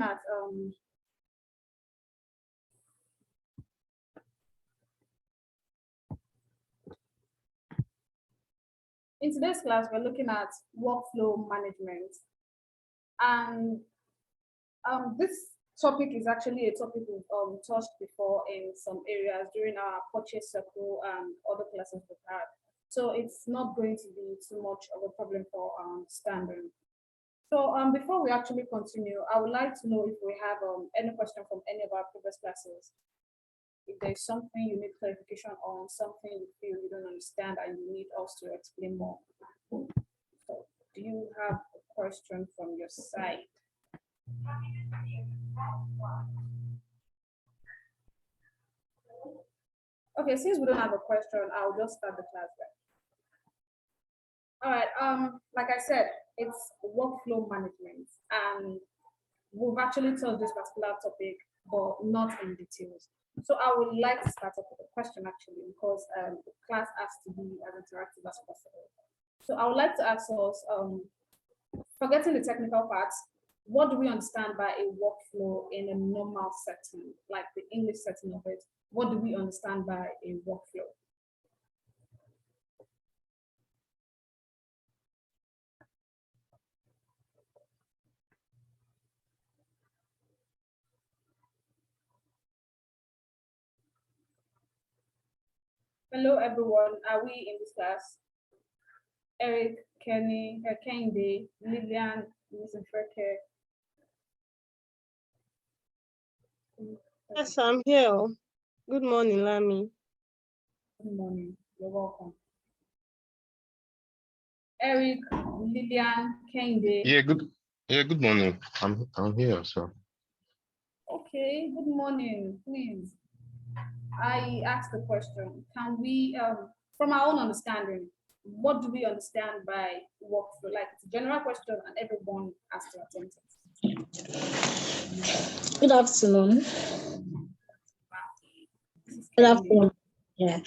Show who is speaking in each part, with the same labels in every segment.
Speaker 1: at in today's class, we're looking at workflow management. And this topic is actually a topic we've touched before in some areas during our purchase circle and other classes we've had. So it's not going to be too much of a problem for understanding. So before we actually continue, I would like to know if we have any question from any of our previous classes. If there's something you need clarification on, something you feel you don't understand and you need us to explain more. So do you have a question from your side? Okay, since we don't have a question, I'll just start the class then. All right, like I said, it's workflow management, and we've actually touched this particular topic, but not in details. So I would like to start off with a question actually, because the class has to be as interactive as possible. So I would like to ask us, forgetting the technical parts, what do we understand by a workflow in a normal setting, like the English setting of it? What do we understand by a workflow? Hello, everyone. Are we in this class? Eric, Kenny, Kende, Lillian, Mr. Freke.
Speaker 2: Yes, I'm here. Good morning, Lami.
Speaker 1: Good morning. You're welcome. Eric, Lillian, Kende.
Speaker 3: Yeah, good morning. I'm here, so.
Speaker 1: Okay, good morning. Please. I asked the question, can we, from our own understanding, what do we understand by workflow? Like, it's a general question and everyone has to attempt it.
Speaker 4: Good afternoon. Good afternoon. Yeah.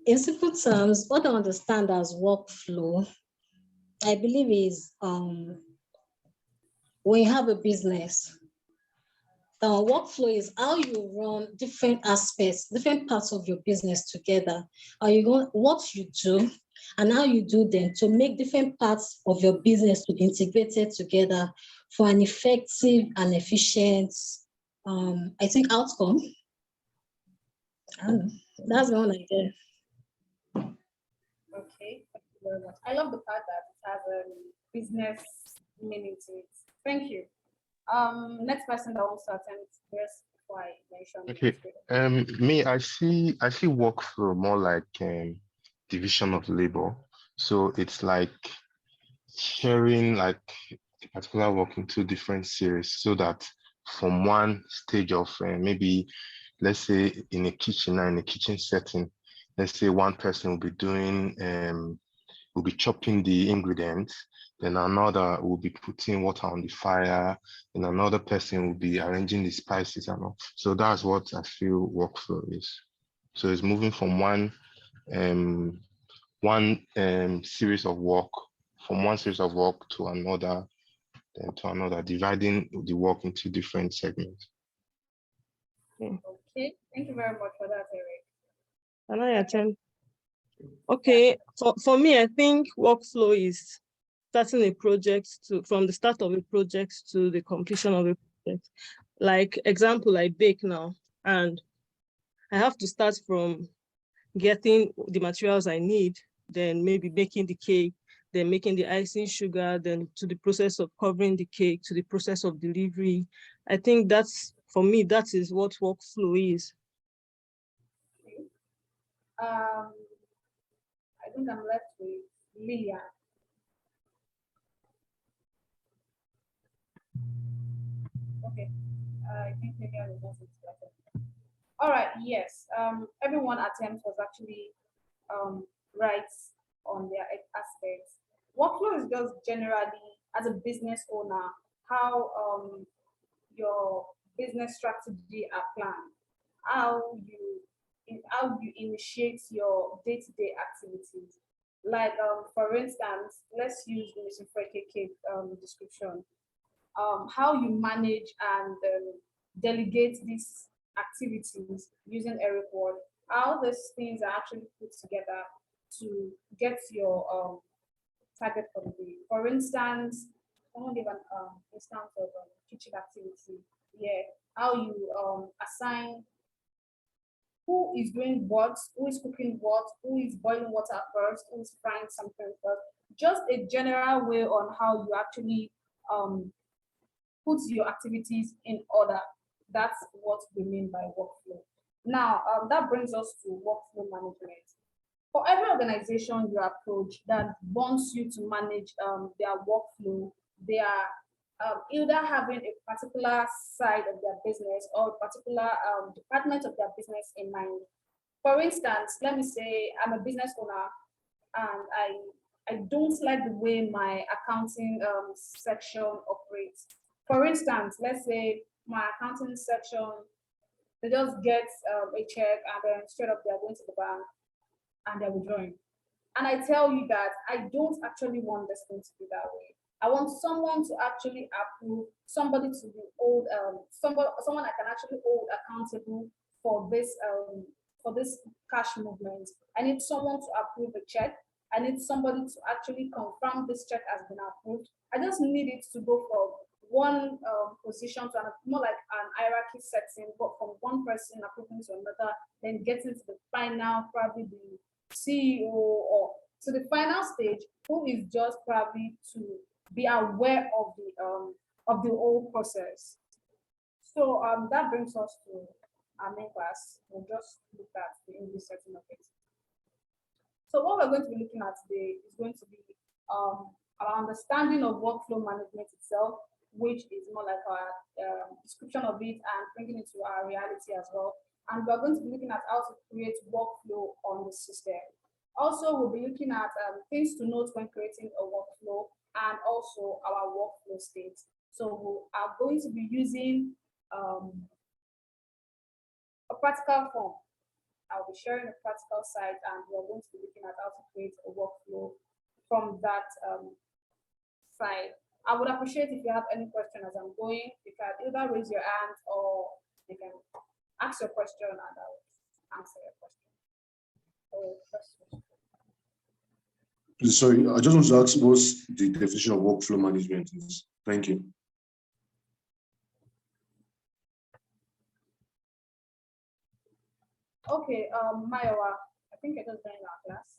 Speaker 4: In simple terms, what I understand as workflow, I believe is when you have a business, workflow is how you run different aspects, different parts of your business together. How you go, what you do, and how you do them to make different parts of your business to be integrated together for an effective and efficient, I think, outcome. I don't know. That's my own idea.
Speaker 1: Okay, thank you very much. I love the part that it has a business meaning to it. Thank you. Next person that wants to attend first before I mention.
Speaker 3: Okay. Me, I see workflow more like division of labor. So it's like sharing like a particular work into different series, so that from one stage of maybe, let's say in a kitchen or in a kitchen setting, let's say one person will be doing will be chopping the ingredients, then another will be putting water on the fire, and another person will be arranging the spices and all. So that's what I feel workflow is. So it's moving from one series of work, to another, then to another, dividing the work into different segments.
Speaker 1: Okay, thank you very much for that, Eric.
Speaker 2: Can I attend? Okay, for me, I think workflow is starting a project from the start of a project to the completion of a project. Like example, I bake now, and I have to start from getting the materials I need, then maybe making the cake, then making the icing sugar, then to the process of covering the cake, to the process of delivery. I think that's, for me, that is what workflow is.
Speaker 1: I think I'm left with Lillian. Okay, I think Lillian is also selected. All right, yes. Everyone attempt was actually right on their aspects. Workflow is just generally, as a business owner, how your business strategy are planned, how you initiate your day-to-day activities. Like for instance, let's use the Mr. Freke cake description. how you manage and delegate these activities using Eric Ward, how these things are actually put together to get your target for the day. For instance, someone give an instance of kitchen activity. Yeah, how you assign who is doing what, who is cooking what, who is boiling water first, who is frying something first. Just a general way on how you actually put your activities in order. That's what we mean by workflow. Now, that brings us to workflow management. For every organization you approach that wants you to manage their workflow, they are either having a particular side of their business or a particular department of their business in mind. For instance, let me say I'm a business owner and I don't like the way my accounting section operates. For instance, let's say my accounting section, they just get a check and then straight up they're going to the bank and they're withdrawing. And I tell you that I don't actually want this thing to be that way. I want someone to actually approve, somebody to be hold, someone I can actually hold accountable for this cash movement. I need someone to approve a check. I need somebody to actually confirm this check has been approved. I just need it to go from one position to another, more like an hierarchy setting, but from one person approving to another, then getting to the final, probably the CEO or to the final stage, who is just probably to be aware of the whole process. So that brings us to our main class. We'll just look at the English setting of it. So what we're going to be looking at today is going to be our understanding of workflow management itself, which is more like our description of it and bringing it to our reality as well. And we're going to be looking at how to create workflow on the system. Also, we'll be looking at things to note when creating a workflow and also our workflow states. So we are going to be using a practical form. I'll be sharing a practical side and we're going to be looking at how to create a workflow from that side. I would appreciate if you have any question as I'm going. You can either raise your hand or you can ask your question and I'll answer your question.
Speaker 5: Sorry, I just want to ask what's the definition of workflow management is. Thank you.
Speaker 1: Okay, Mayowa, I think I just joined our class.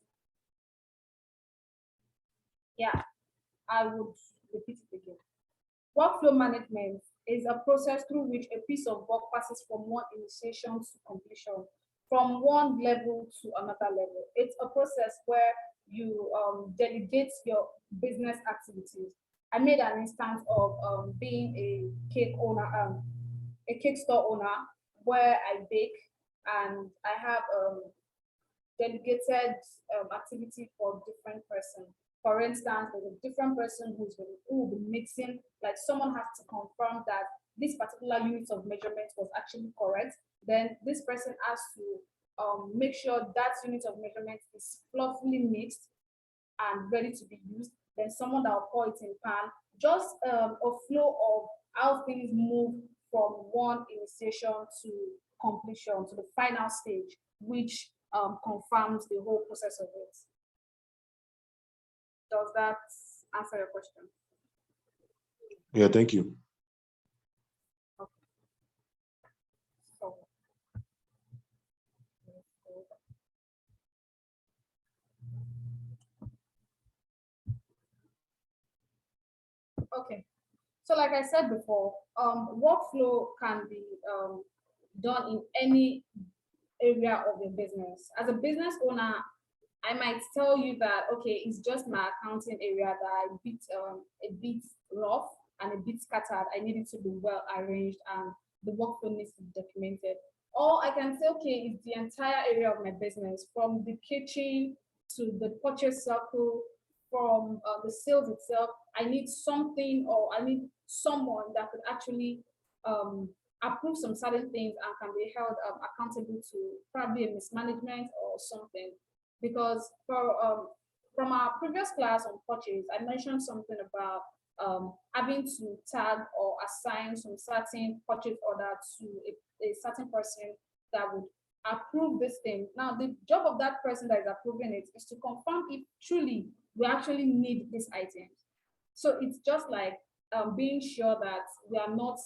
Speaker 1: Yeah, I would repeat it again. Workflow management is a process through which a piece of work passes from one initiation to completion, from one level to another level. It's a process where you delegate your business activities. I made an instance of being a cake owner, a cake store owner, where I bake and I have delegated activity for different person. For instance, there's a different person who will be mixing, like someone has to confirm that this particular unit of measurement was actually correct. Then this person has to make sure that unit of measurement is fluffily mixed and ready to be used. Then someone that will pour it in pan. Just a flow of how things move from one initiation to completion to the final stage, which confirms the whole process of it. Does that answer your question?
Speaker 5: Yeah, thank you.
Speaker 1: Okay. So, okay. So like I said before, workflow can be done in any area of your business. As a business owner, I might tell you that, okay, it's just my accounting area that I a bit rough and a bit scattered. I need it to be well arranged and the workflow needs to be documented. Or I can say, okay, it's the entire area of my business, from the kitchen to the purchase circle, from the sales itself. I need something, or I need someone that could actually approve some certain things and can be held accountable to probably a mismanagement or something. Because from our previous class on purchase, I mentioned something about having to tag or assign some certain purchase order to a certain person that would approve this thing. Now, the job of that person that is approving it is to confirm if truly we actually need these items. So it's just like being sure that we are not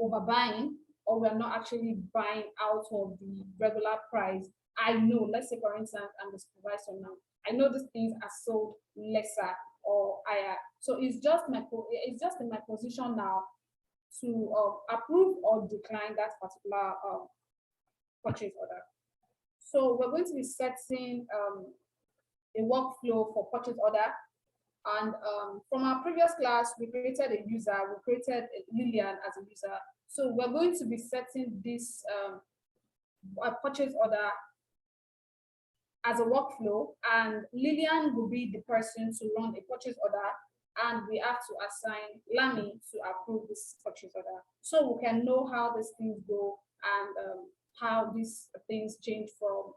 Speaker 1: overbuying or we are not actually buying out of the regular price. I know, let's say for instance, I'm the supervisor now. I know these things are sold lesser or higher. So it's just in my position now to approve or decline that particular purchase order. So we're going to be setting a workflow for purchase order. And from our previous class, we created a user, we created Lillian as a user. So we're going to be setting this purchase order as a workflow, and Lillian will be the person to run a purchase order, and we have to assign Lami to approve this purchase order. So we can know how these things go and how these things change from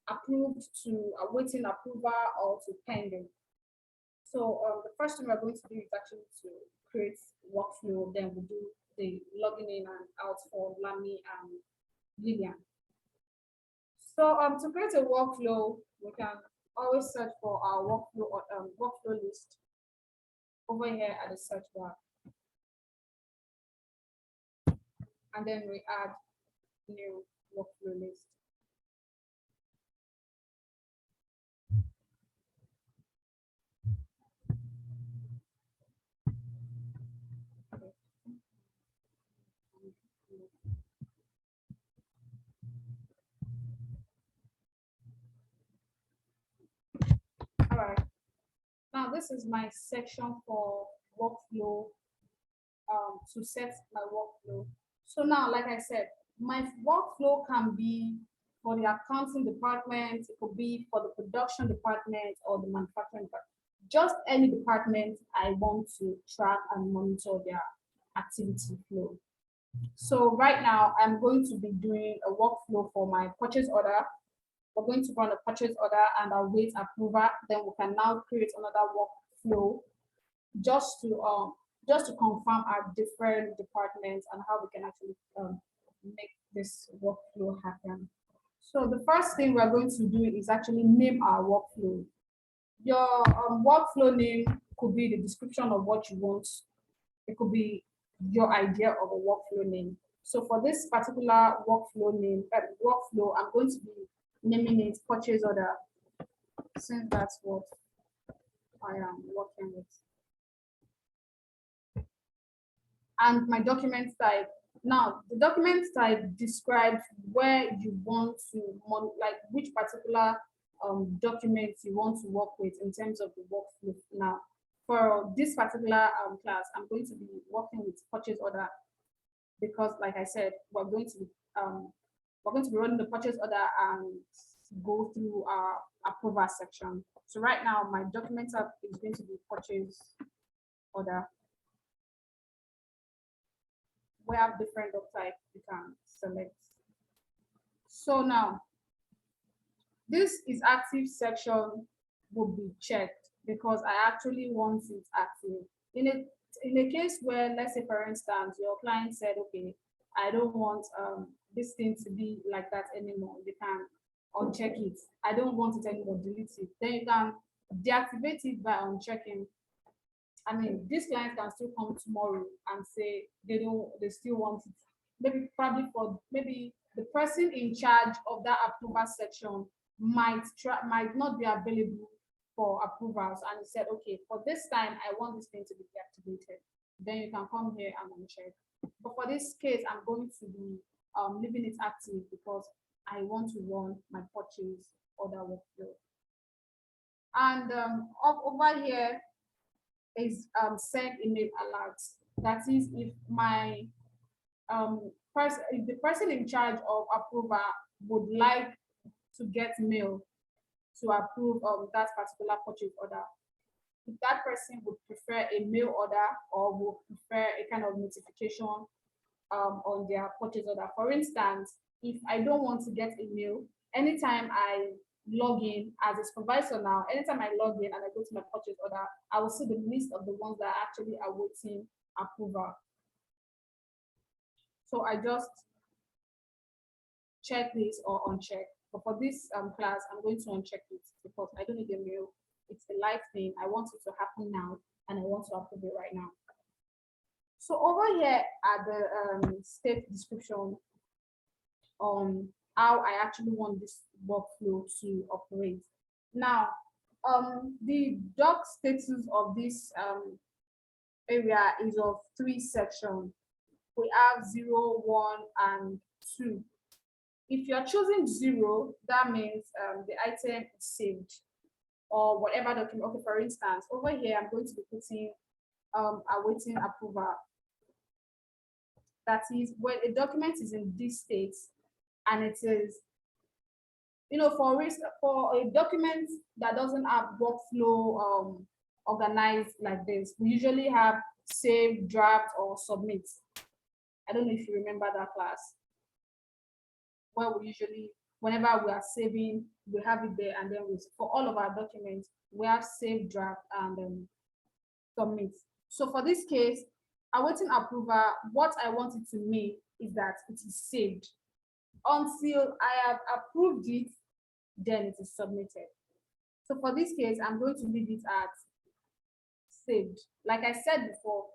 Speaker 1: approved to awaiting approval or to pending. So the first thing we're going to do is actually to create workflow, then we'll do the logging in and out for Lami and Lillian. So to create a workflow, we can always search for our workflow list over here at the search bar. And then we add new workflow list. All right. Now this is my section for workflow, to set my workflow. So now, like I said, my workflow can be for the accounting department, it could be for the production department or the manufacturing department. Just any department I want to track and monitor their activity flow. So right now, I'm going to be doing a workflow for my purchase order. We're going to run a purchase order and await approval. Then we can now create another workflow just to confirm our different departments and how we can actually make this workflow happen. So the first thing we're going to do is actually name our workflow. Your workflow name could be the description of what you want. It could be your idea of a workflow name. So for this particular workflow name, I'm going to be naming it purchase order, since that's what I am working with. And my document type. Now, the document type describes where you want to, like which particular documents you want to work with in terms of the workflow. Now, for this particular class, I'm going to be working with purchase order because, like I said, we're going to be running the purchase order and go through our approval section. So right now, my document type is going to be purchase order. We have different doc type you can select. So now, this is active section will be checked because I actually want it active. In a case where, let's say for instance, your client said, okay, I don't want this thing to be like that anymore. You can uncheck it. I don't want it anymore, delete it. Then you can deactivate it by unchecking. I mean, this client can still come tomorrow and say they still want it. Maybe the person in charge of that approval section might not be available for approvals, and he said, okay, for this time I want this thing to be deactivated. Then you can come here and uncheck. But for this case, I'm going to be leaving it active because I want to run my purchase order workflow. And over here is send email alerts. That is, if my if the person in charge of approval would like to get mail to approve that particular purchase order, if that person would prefer a mail order or would prefer a kind of notification on their purchase order. For instance, if I don't want to get a mail, anytime I log in as a supervisor now, anytime I log in and I go to my purchase order, I will see the list of the ones that are actually awaiting approval. So I just check this or uncheck. But for this class, I'm going to uncheck it because I don't need a mail. It's a live thing. I want it to happen now, and I want to approve it right now. So over here at the state description on how I actually want this workflow to operate. Now, the doc status of this area is of 3 sections. We have 0, 1, and 2. If you're choosing 0, that means the item is saved or whatever document. Okay, for instance, over here, I'm going to be putting awaiting approval. That is when a document is in this state and it is, for a document that doesn't have workflow organized like this, we usually have save, draft, or submit. I don't know if you remember that class, where we usually, whenever we are saving, we have it there, and then for all of our documents, we have save, draft, and submit. So for this case, awaiting approval, what I want it to mean is that it is saved. Until I have approved it, then it is submitted. So for this case, I'm going to leave it at saved. Like I said before,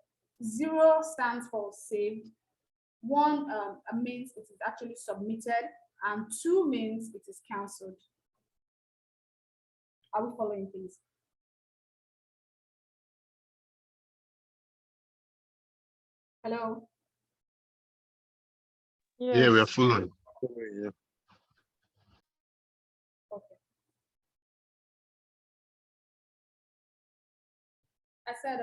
Speaker 1: 0 stands for saved, 1 means it is actually submitted, and 2 means it is cancelled. Are we following, please? Hello?
Speaker 2: Yes.
Speaker 3: Yeah, we are following. Yeah.
Speaker 1: Okay. I said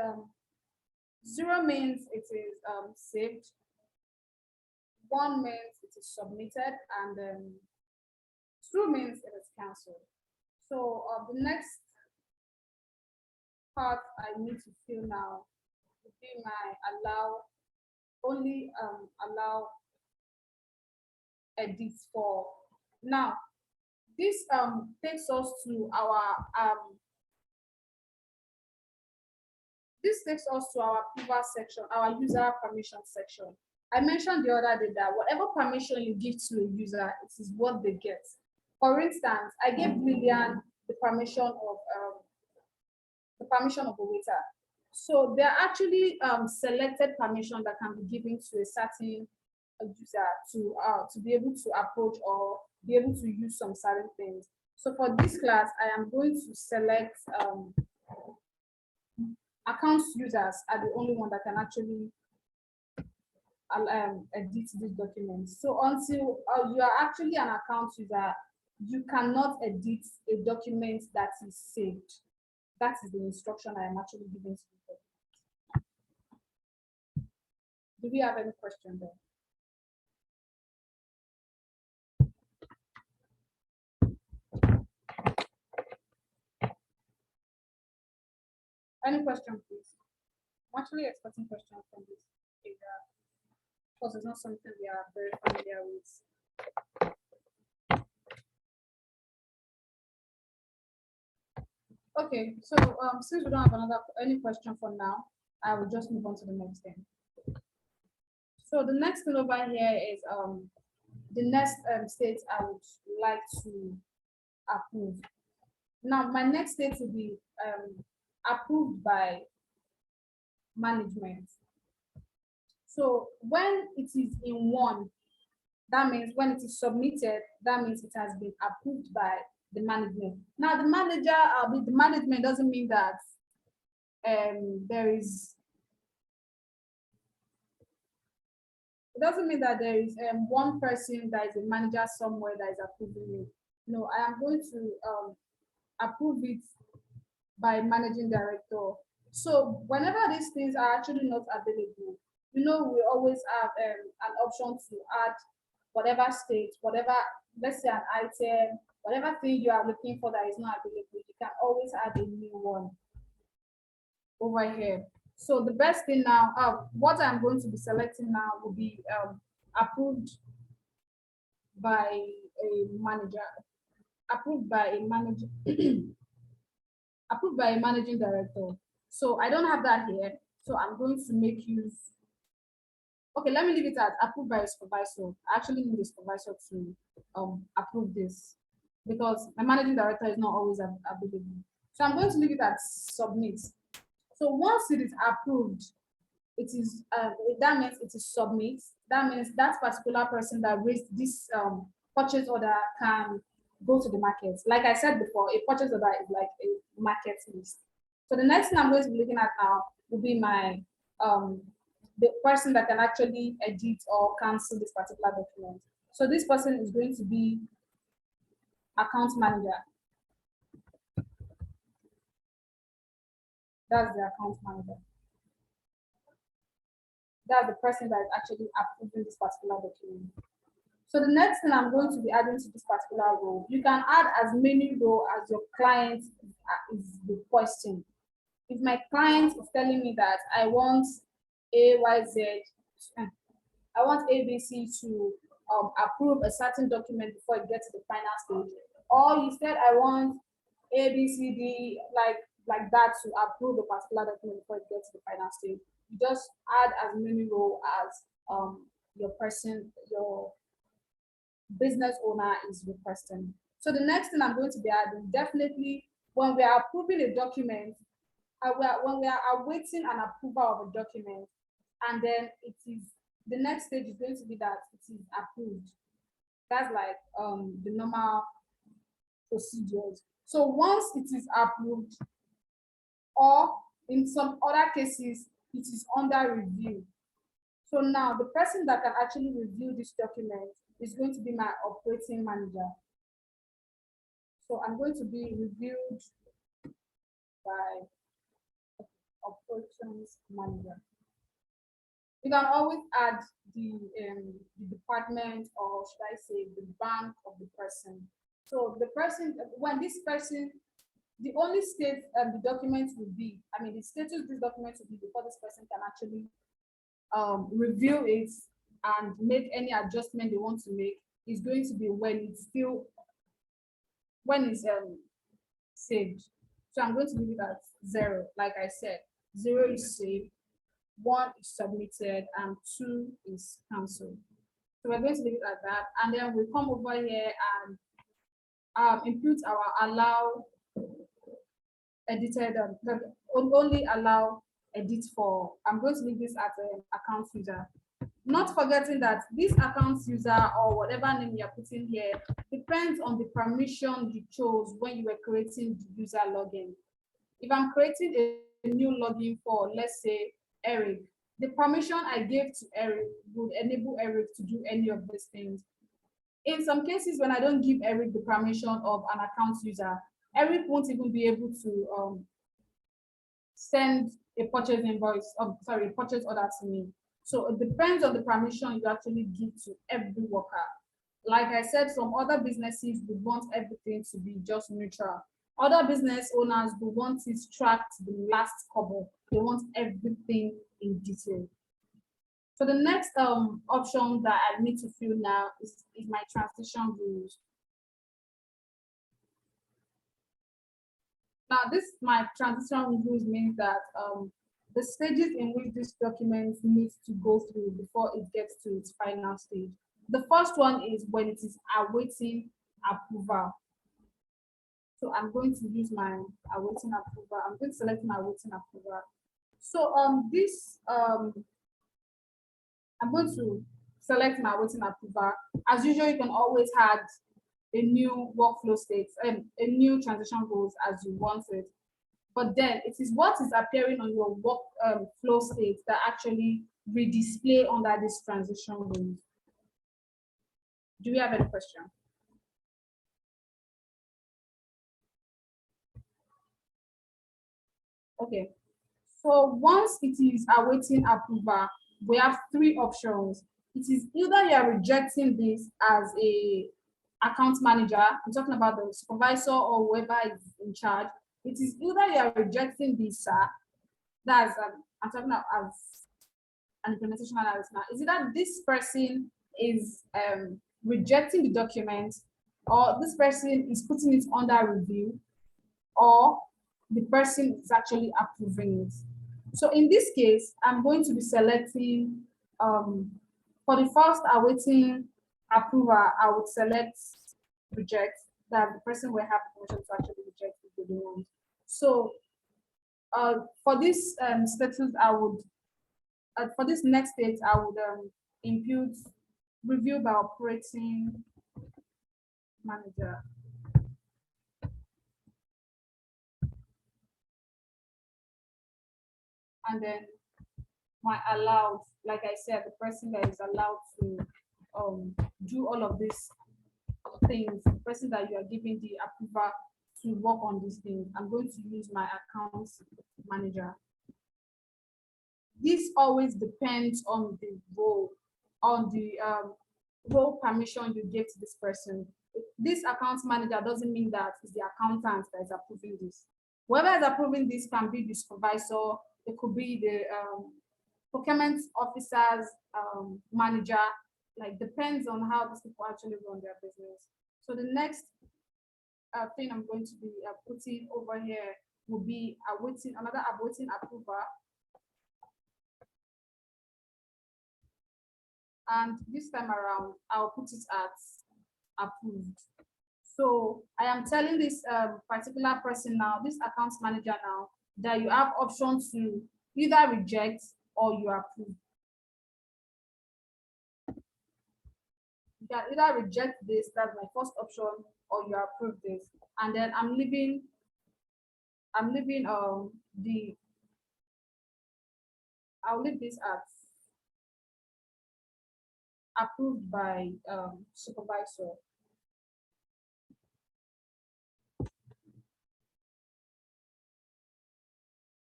Speaker 1: 0 means it is saved, 1 means it is submitted, and 2 means it is cancelled. So the next part I need to fill now would be my allow edits for. Now, this takes us to our approval section, our user permission section. I mentioned the other day that whatever permission you give to a user, it is what they get. For instance, I gave Lillian the permission of a waiter. So there are actually selected permission that can be given to a certain user to be able to approach or be able to use some certain things. So for this class, I am going to select accounts users are the only one that can actually edit this document. So until you are actually an account user, you cannot edit a document that is saved. That is the instruction I am actually giving to you. Do we have any question there? Any question, please? I'm actually expecting questions from this area because it's not something we are very familiar with. Okay, so since we don't have any question for now, I will just move on to the next thing. So the next thing over here is the next state I would like to approve. Now, my next state will be approved by management. So when it is in 1, that means when it is submitted, that means it has been approved by the management. Now, the management doesn't mean that there is one person that is a manager somewhere that is approving it. No, I am going to approve it by managing director. So whenever these things are actually not available, we always have an option to add whatever state, whatever, let's say an item, whatever thing you are looking for that is not available, you can always add a new one over here. So the best thing now, what I'm going to be selecting now will be approved by a manager. approved by a manager, approved by a managing director. So I don't have that here. So I'm going to make use. Okay, let me leave it at approved by a supervisor. I actually need a supervisor to approve this because my managing director is not always available. So I'm going to leave it at submit. So once it is approved, it is that means it is submit. That means that particular person that raised this purchase order can go to the market. Like I said before, a purchase order is like a market list. So the next thing I'm going to be looking at now will be my the person that can actually edit or cancel this particular document. So this person is going to be account manager. That's the account manager. That's the person that is actually approving this particular document. So the next thing I'm going to be adding to this particular role, you can add as many roles as your client is requesting. If my client is telling me that I want A, Y, Z, I want ABC to approve a certain document before it gets to the final stage, or you said I want ABCD like that to approve a particular document before it gets to the final stage, you just add as many roles as your business owner is requesting. So the next thing I'm going to be adding, definitely when we are approving a document, when we are awaiting an approval of a document, and then it is the next stage is going to be that it is approved. That's like the normal procedures. So once it is approved, or in some other cases, it is under review. So now the person that can actually review this document is going to be my operating manager. So I'm going to be reviewed by operations manager. You can always add the department, or should I say the bank of the person. So the person, when this person, the only state the document will be, I mean the status this document will be before this person can actually review it and make any adjustment they want to make, is going to be when it's saved. So I'm going to leave it at 0. Like I said, 0 is saved, 1 is submitted, and 2 is cancelled. So we're going to leave it at that, and then we come over here and input our allow edited, only allow edit for. I'm going to leave this at an account user. Not forgetting that this account user, or whatever name you're putting here, depends on the permission you chose when you were creating the user login. If I'm creating a new login for, let's say, Eric, the permission I gave to Eric would enable Eric to do any of these things. In some cases, when I don't give Eric the permission of an account user, Eric won't even be able to send a purchase invoice, purchase order to me. So it depends on the permission you actually give to every worker. Like I said, some other businesses would want everything to be just neutral. Other business owners will want it tracked to the last kobo. They want everything in detail. So the next option that I need to fill now is my transition rules. Now, my transition rules means that the stages in which this document needs to go through before it gets to its final stage. The first one is when it is awaiting approval. So I'm going to use my awaiting approval. I'm going to select my awaiting approval. So I'm going to select my awaiting approval. As usual, you can always add a new workflow state and a new transition rules as you want it. But then it is what is appearing on your workflow state that actually will display under this transition rules. Do we have any question? Okay. So once it is awaiting approval, we have 3 options. It is either you are rejecting this as a account manager, I'm talking about the supervisor or whoever is in charge. It is either you are rejecting this, that's I'm talking about as an implementation analyst now. Is it that this person is rejecting the document or this person is putting it under review, or the person is actually approving it. So in this case, I'm going to be selecting, for the first awaiting approval, I would select reject, that the person will have permission to actually reject if they don't want. So for this status, I would, for this next stage, I would impute review by operating manager. And then my allowed, like I said, the person that is allowed to do all of these things, the person that you are giving the approval to work on these things, I'm going to use my accounts manager. This always depends on the role, on the role permission you give to this person. This accounts manager doesn't mean that it's the accountant that is approving this. Whoever is approving this can be the supervisor, it could be the procurement officers, manager, like depends on how these people actually run their business. So the next thing I'm going to be putting over here will be another awaiting approval. And this time around, I'll put it as approved. So I am telling this particular person now, this accounts manager now, that you have options to either reject or you approve. You can either reject this, that's my first option, or you approve this. And then I'll leave this as approved by supervisor.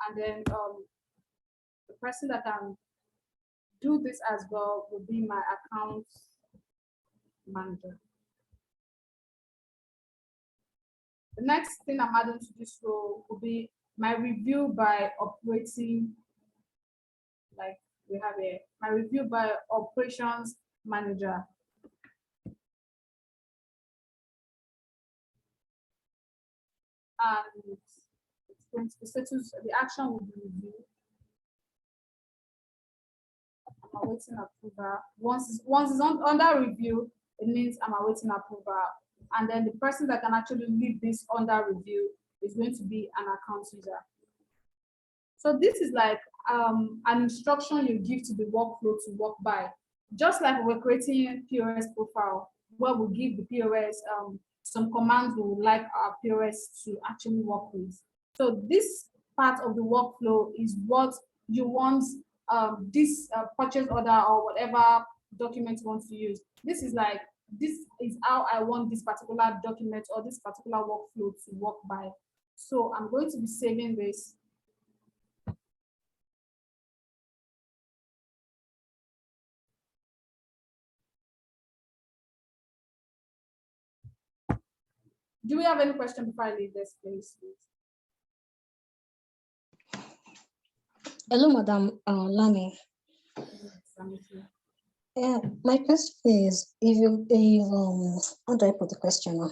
Speaker 1: And then the person that can do this as well will be my accounts manager. The next thing I'm adding to this role will be my review by operating, like we have here, my review by operations manager. And it's going to be status, the action will be review. I'm awaiting approval. Once it's under review, it means I'm awaiting approval. And then the person that can actually leave this under review is going to be an account user. So this is like an instruction you give to the workflow to work by. Just like we're creating a POS profile, where we give the POS some commands we would like our POS to actually work with. So this part of the workflow is what you want this purchase order or whatever document you want to use. This is how I want this particular document or this particular workflow to work by. So I'm going to be saving this. Do we have any question before I leave this place, please?
Speaker 4: Hello, Madam Lami. My question is, how do I put the question now?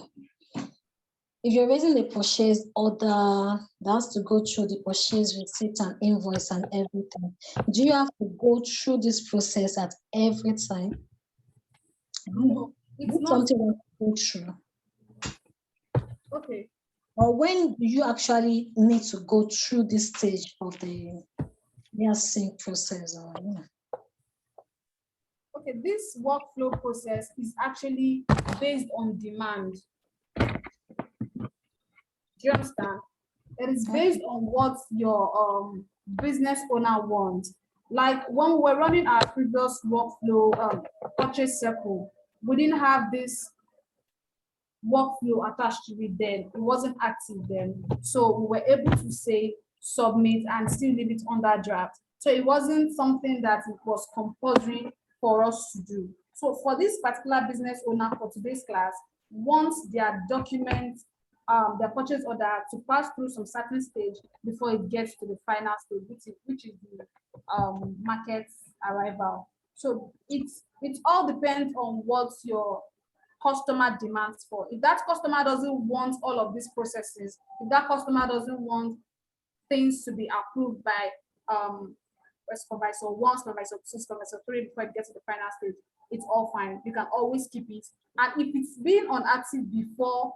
Speaker 4: If you're raising a purchase order that has to go through the purchase receipt and invoice and everything, do you have to go through this process at every time?
Speaker 1: No, it's not
Speaker 4: something to go through.
Speaker 1: Okay.
Speaker 4: Or when do you actually need to go through this stage of the sync process?
Speaker 1: Okay, this workflow process is actually based on demand. Do you understand? It is based on what your business owner wants. Like when we were running our previous workflow purchase circle, we didn't have this workflow attached to it then. It wasn't active then. So we were able to say submit and still leave it under draft. So it wasn't something that it was compulsory for us to do. So for this particular business owner for today's class, once their document, their purchase order to pass through some certain stage before it gets to the final stage, which is the market arrival. So it all depends on what your customer demands for. If that customer doesn't want all of these processes, if that customer doesn't want things to be approved by supervisor 1, supervisor 2, supervisor 3 before it gets to the final stage, it's all fine. You can always keep it. And if it's been on active before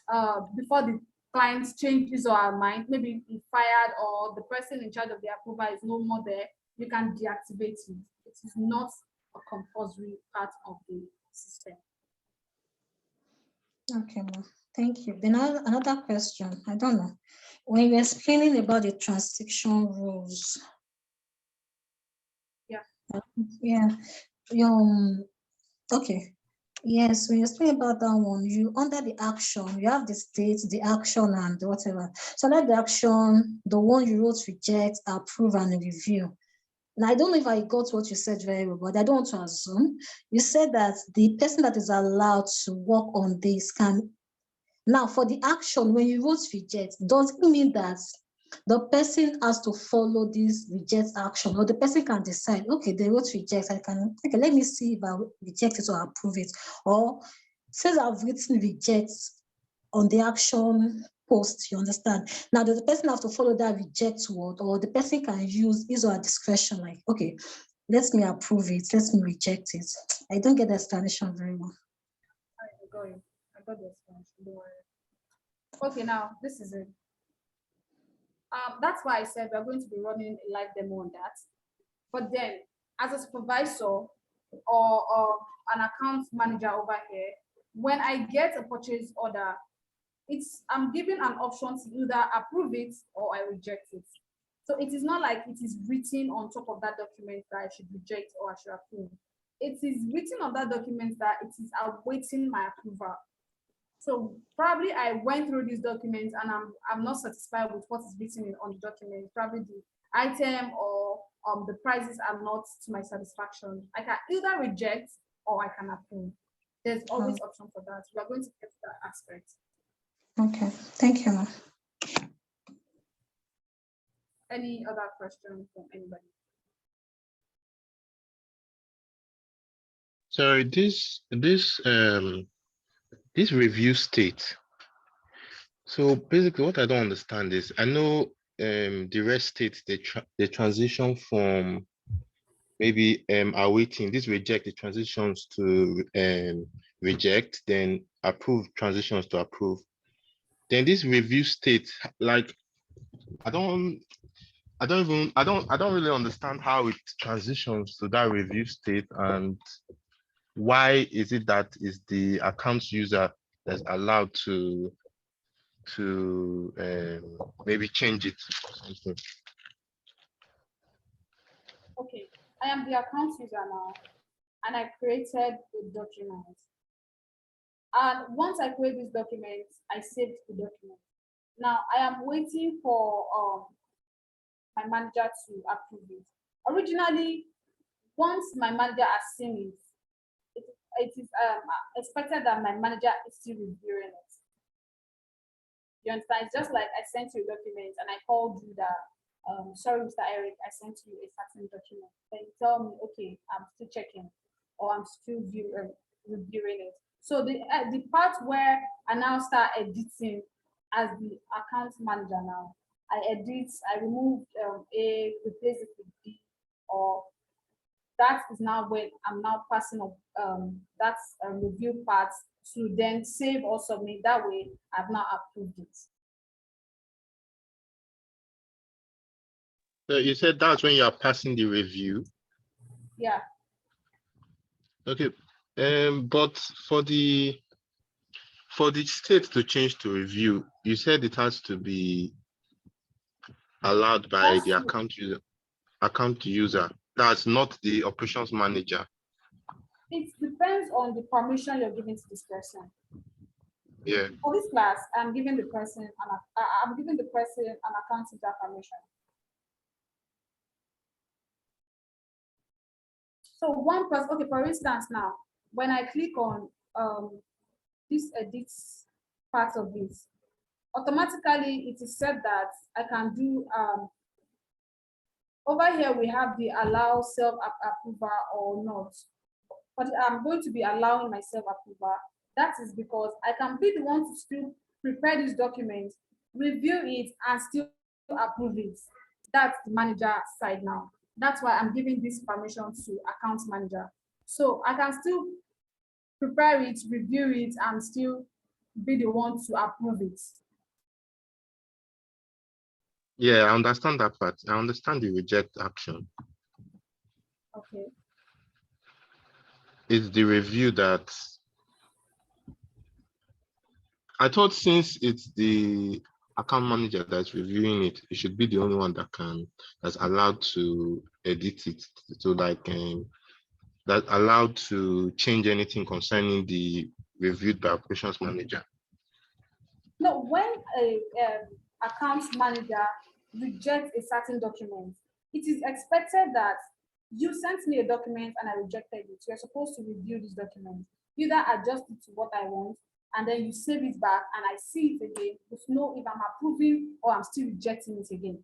Speaker 1: the client changes or her mind, maybe he fired or the person in charge of the approval is no more there, you can deactivate it. It is not a compulsory part of the system.
Speaker 4: Okay, ma'am. Thank you. Then another question. I don't know. When you're explaining about the transaction rules.
Speaker 1: Yeah.
Speaker 4: Yeah. Okay. Yes, when you explain about that one, you under the action, you have the state, the action, and whatever. So under the action, the one you wrote reject, approve, and review. Now, I don't know if I got what you said very well, but I don't want to assume. You said that the person that is allowed to work on this can. Now, for the action, when you wrote reject, does it mean that the person has to follow this reject action, or the person can decide, okay, they wrote reject, okay, let me see if I reject it or approve it, or since I've written reject on the action post, you understand? Now, does the person have to follow that reject word, or the person can use his or her discretion, like, okay, let me approve it, let me reject it. I don't get the explanation very well.
Speaker 1: I got the explanation, don't worry. Okay, now this is it. That's why I said we're going to be running a live demo on that. But then, as a supervisor or an account manager over here, when I get a purchase order, I'm given an option to either approve it or I reject it. So it is not like it is written on top of that document that I should reject or I should approve. It is written on that document that it is awaiting my approval. So probably I went through these documents and I'm not satisfied with what is written on the document. Probably the item or the prices are not to my satisfaction. I can either reject or I can approve. There's always option for that. We are going to get to that aspect.
Speaker 4: Okay, thank you, ma'am.
Speaker 1: Any other questions from anybody?
Speaker 3: So this review state. So basically, what I don't understand is I know the rest states they transition from maybe awaiting this reject, the transitions to reject, then approve transitions to approve. Then this review state, like I don't really understand how it transitions to that review state, and why is it that is the account user that's allowed to maybe change it or something.
Speaker 1: Okay, I am the account user now, and I created a document. And once I create this document, I saved the document. Now I am waiting for my manager to approve it. Originally, once my manager has seen it is expected that my manager is still reviewing it. You understand? It's just like I sent you a document and I called you that, sorry, Mr. Eric, I sent you a certain document. Then you tell me, okay, I'm still checking or I'm still reviewing it. So the part where I now start editing as the account manager now, I edit, I remove A, replace it with B, or that is now when I'm now passing up that review part to then save or submit. That way, I've now approved it.
Speaker 3: So you said that's when you are passing the review.
Speaker 1: Yeah.
Speaker 3: Okay. But for the state to change to review, you said it has to be allowed by the account user. That's not the operations manager.
Speaker 1: It depends on the permission you're giving to this person.
Speaker 3: Yeah.
Speaker 1: For this class, I'm giving the person an account user permission. So one person, okay, for instance, now when I click on this edit part of this, automatically it is said that I can do over here we have the allow self approval or not. but I'm going to be allowing myself approval. That is because I can be the one to still prepare this document, review it, and still approve it. That's the manager side now. That's why I'm giving this permission to account manager. So I can still prepare it, review it, and still be the one to approve it.
Speaker 3: Yeah, I understand that part. I understand the reject action.
Speaker 1: Okay.
Speaker 3: It's the review that I thought, since it's the account manager that's reviewing it, it should be the only one that's allowed to edit it. So like that allowed to change anything concerning the reviewed by operations manager.
Speaker 1: No, when a account manager rejects a certain document, it is expected that you sent me a document and I rejected it. You're supposed to review this document, either adjust it to what I want, and then you save it back and I see it again to know if I'm approving or I'm still rejecting it again.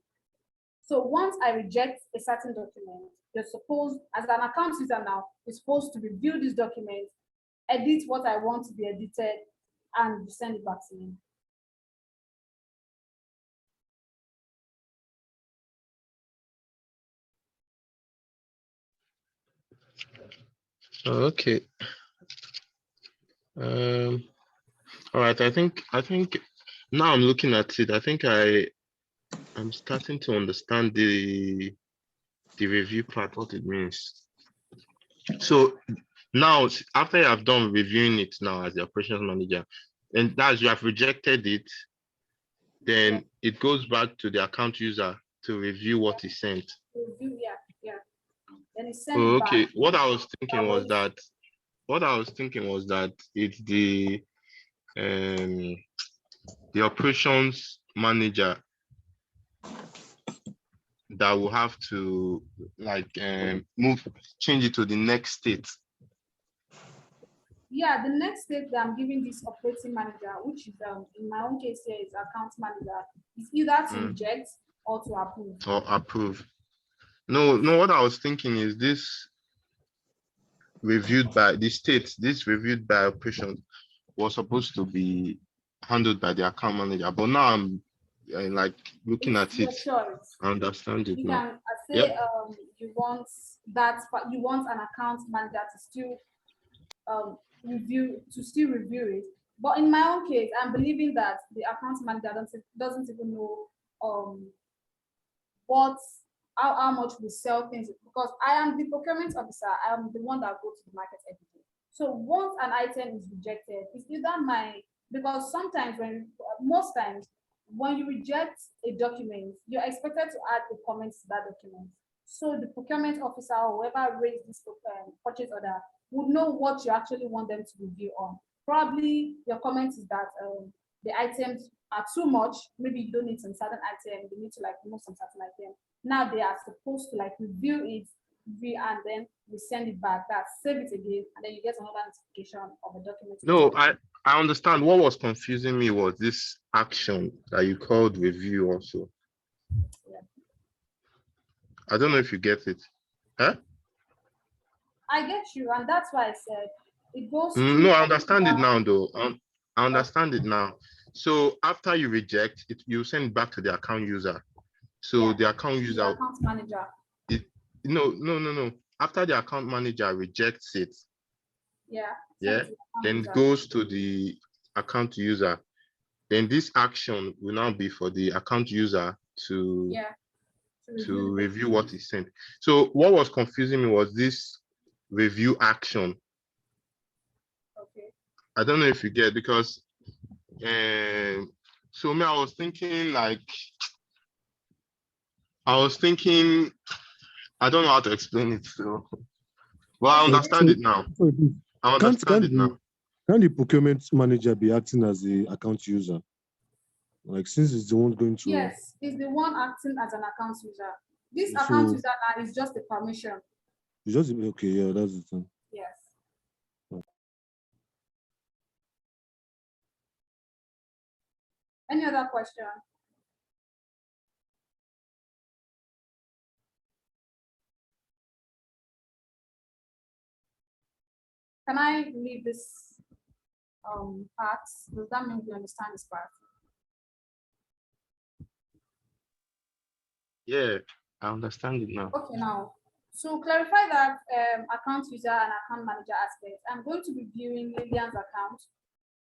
Speaker 1: So once I reject a certain document, you're supposed, as an account user now, you're supposed to review this document, edit what I want to be edited, and send it back to me.
Speaker 3: Okay. All right. I think now I'm looking at it. I think I'm starting to understand the review part, what it means. So now, after you have done reviewing it now as the operations manager, and that's you have rejected it, then it goes back to the account user to review what is sent.
Speaker 1: Review, yeah. Then it's sent
Speaker 3: Oh,
Speaker 1: back.
Speaker 3: okay. What I was thinking was that it's the operations manager that will have to like change it to the next state.
Speaker 1: Yeah, the next step that I'm giving this operating manager, which is in my own case here is account manager, is either to reject or to approve.
Speaker 3: Or approve. No, what I was thinking is this reviewed by the state, this reviewed by operations was supposed to be handled by the account manager, but now I'm like looking
Speaker 1: It's
Speaker 3: at
Speaker 1: your
Speaker 3: it.
Speaker 1: choice.
Speaker 3: I understand it
Speaker 1: You
Speaker 3: now.
Speaker 1: can say
Speaker 3: Yep.
Speaker 1: you want that, but you want an account manager to still review it. But in my own case, I'm believing that the account manager doesn't even know what how much we sell things, because I am the procurement officer. I am the one that goes to the market every day. So once an item is rejected, it's either because sometimes most times when you reject a document, you're expected to add a comment to that document. So the procurement officer or whoever raised this purchase order would know what you actually want them to review on. Probably your comment is that the items are too much. Maybe you don't need some certain item. You need to like remove some certain item. Now they are supposed to like review it, and then we send it back. Save it again, and then you get another notification of a document.
Speaker 3: No, I understand. What was confusing me was this action that you called review also.
Speaker 1: Yeah.
Speaker 3: I don't know if you get it. Huh?
Speaker 1: I get you, and that's why I said it goes.
Speaker 3: No, I understand it now, though. I understand it now. So after you reject it, you send it back to the account user. So the account user,
Speaker 1: the account manager.
Speaker 3: No. After the account manager rejects it, then it goes to the account user. Then this action will now be for the account user to review what is sent. So what was confusing me was this review action.
Speaker 1: Okay.
Speaker 3: I don't know if you get, because so me, I was thinking, I don't know how to explain it, so well, I understand it now. I understand it now.
Speaker 6: Can the procurement manager be acting as the account user? Like, since it's the one going to...
Speaker 1: Yes, it's the one acting as an account user. This account user now is just a permission.
Speaker 6: It's just, okay, yeah, that's the thing.
Speaker 1: Yes. Any other question? Can I leave this part? Does that mean you understand this part?
Speaker 3: Yeah, I understand it now.
Speaker 1: Okay, now to clarify that account user and account manager aspect, I'm going to be viewing Lillian's account,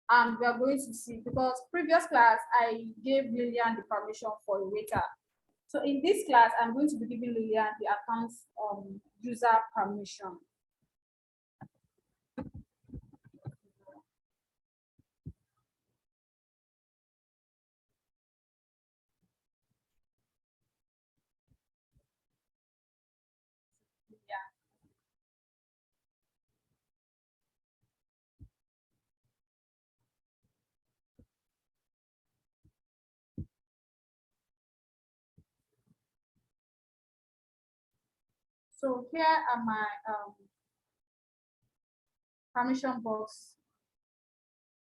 Speaker 1: and we are going to see, because previous class I gave Lillian the permission for a waiter. So in this class, I'm going to be giving Lillian the account user permission. Yeah. So here are my permission box.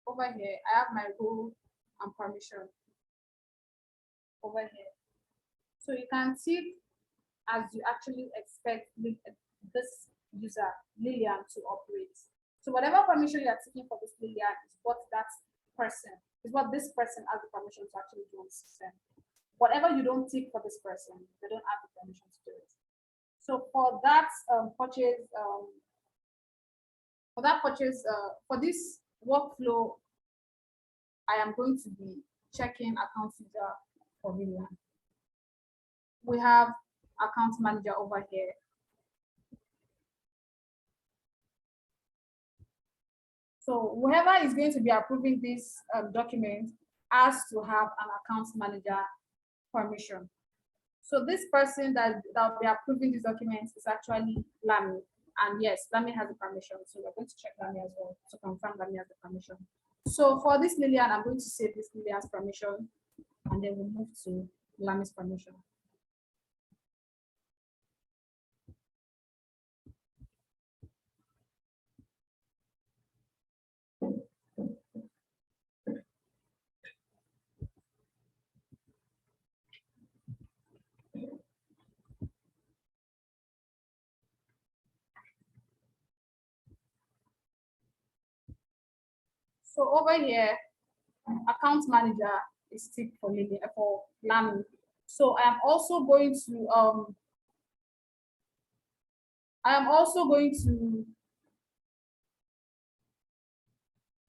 Speaker 1: Over here, I have my role and permission over here. So you can see as you actually expect this user, Lillian, to operate. So whatever permission you are taking for this Lillian is what this person has the permission to actually do on the system. Whatever you don't take for this person, they don't have the permission to do it. So for that purchase, for this workflow, I am going to be checking account user for Lillian. We have account manager over here. So whoever is going to be approving this document has to have an account manager permission. So this person that will be approving this document is actually Lami. And yes, Lami has the permission. So we're going to check Lami as well to confirm Lami has the permission. So for this Lillian, I'm going to save this Lillian's permission, and then we'll move to Lami's permission. So over here, account manager is ticked for Lami. So I am also going to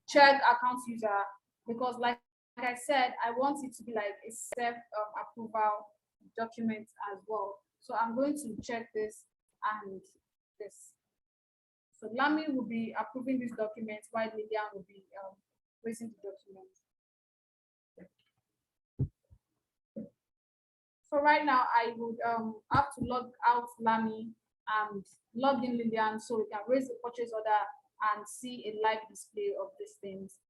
Speaker 1: check account user, because like I said, I want it to be like a self approval document as well. So I'm going to check this and this. So Lami will be approving this document while Lillian will be raising the document. So right now I would have to log out Lami and log in Lillian so we can raise the purchase order and see a live display of these things.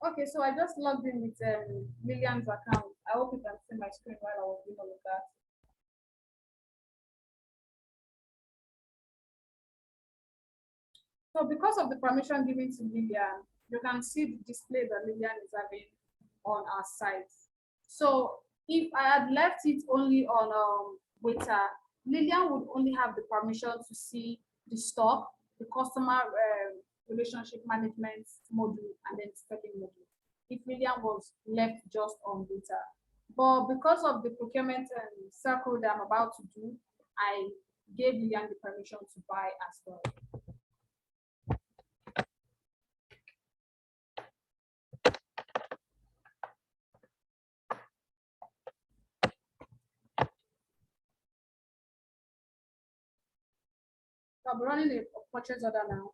Speaker 1: Okay, so I just logged in with Lillian's account. I hope you can see my screen while I was doing all of that. So because of the permission given to Lillian, you can see the display that Lillian is having on our site. So if I had left it only on waiter, Lillian would only have the permission to see the stock, the customer relationship management module, and then spending module. If Lillian was left just on waiter. But because of the procurement circle that I'm about to do, I gave Lillian the permission to buy as well. So I'm running a purchase order now.